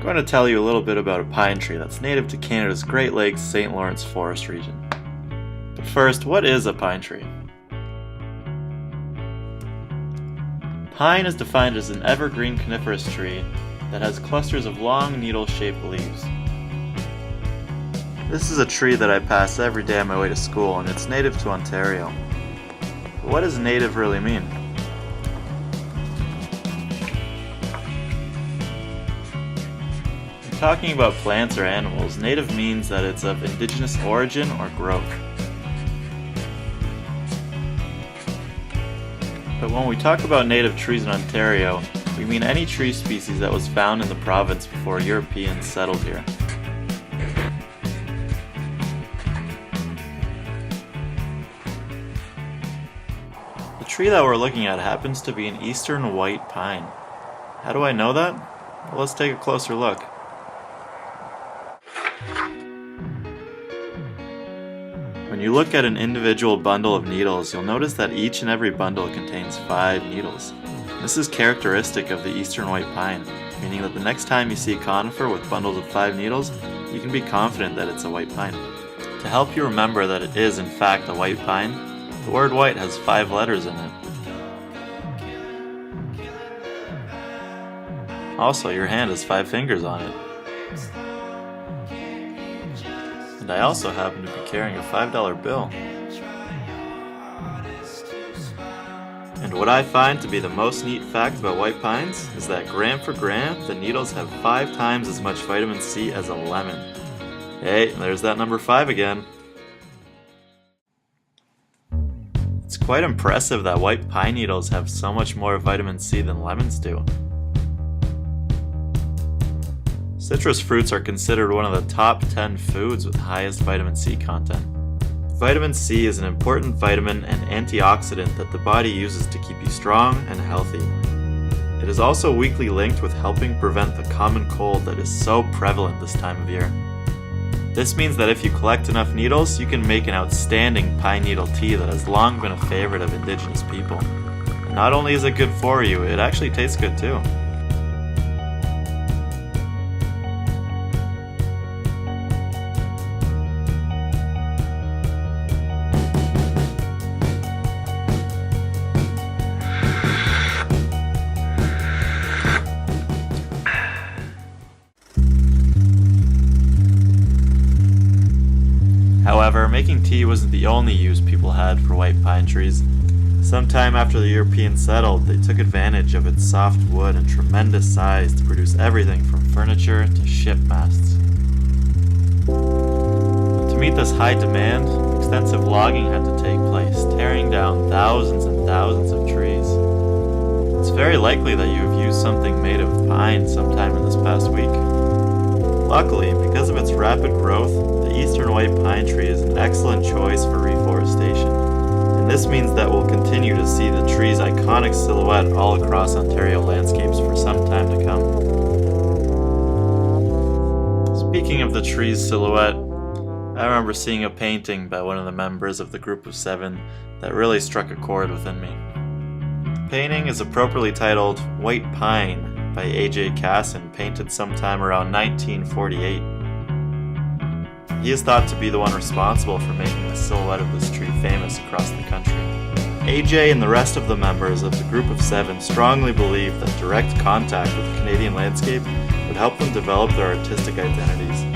going to tell you a little bit about a pine tree that's native to Canada's Great Lakes St. Lawrence Forest region. But first, what is a pine tree? Pine is defined as an evergreen coniferous tree that has clusters of long needle-shaped leaves. This is a tree that I pass every day on my way to school, and it's native to Ontario. But what does native really mean? When talking about plants or animals, native means that it's of indigenous origin or growth. But when we talk about native trees in Ontario, we mean any tree species that was found in the province before Europeans settled here. The tree that we're looking at happens to be an eastern white pine. How do I know that? Well, let's take a closer look. When you look at an individual bundle of needles, you'll notice that each and every bundle contains 5 needles. This is characteristic of the eastern white pine, meaning that the next time you see a conifer with bundles of 5 needles, you can be confident that it's a white pine. To help you remember that it is in fact a white pine, the word white has 5 letters in it. Also, your hand has 5 fingers on it. And I also happen to be carrying a $5 bill. And what I find to be the most neat fact about white pines is that gram for gram, the needles have 5 times as much vitamin C as a lemon. Hey, there's that number 5 again. It's quite impressive that white pine needles have so much more vitamin C than lemons do. Citrus fruits are considered one of the top 10 foods with highest vitamin C content. Vitamin C is an important vitamin and antioxidant that the body uses to keep you strong and healthy. It is also weakly linked with helping prevent the common cold that is so prevalent this time of year. This means that if you collect enough needles, you can make an outstanding pine needle tea that has long been a favorite of indigenous people. And not only is it good for you, it actually tastes good too. However, making tea wasn't the only use people had for white pine trees. Sometime after the Europeans settled, they took advantage of its soft wood and tremendous size to produce everything from furniture to ship masts. To meet this high demand, extensive logging had to take place, tearing down thousands and thousands of trees. It's very likely that you have used something made of pine sometime in this past week. Luckily, because of its rapid growth, the eastern white pine tree is an excellent choice for reforestation, and this means that we'll continue to see the tree's iconic silhouette all across Ontario landscapes for some time to come. Speaking of the tree's silhouette, I remember seeing a painting by one of the members of the group of 7 that really struck a chord within me. The painting is appropriately titled White Pine by A.J. Casson, painted sometime around 1948. He is thought to be the one responsible for making the silhouette of this tree famous across the country. A.J. and the rest of the members of the group of 7 strongly believe that direct contact with the Canadian landscape would help them develop their artistic identities.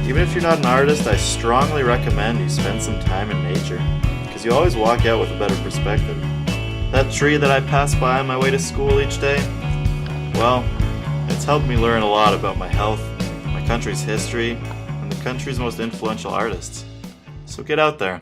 Even if you're not an artist, I strongly recommend you spend some time in nature, because you always walk out with a better perspective. That tree that I pass by on my way to school each day, well, it's helped me learn a lot about my health, my country's history, and the country's most influential artists. So get out there.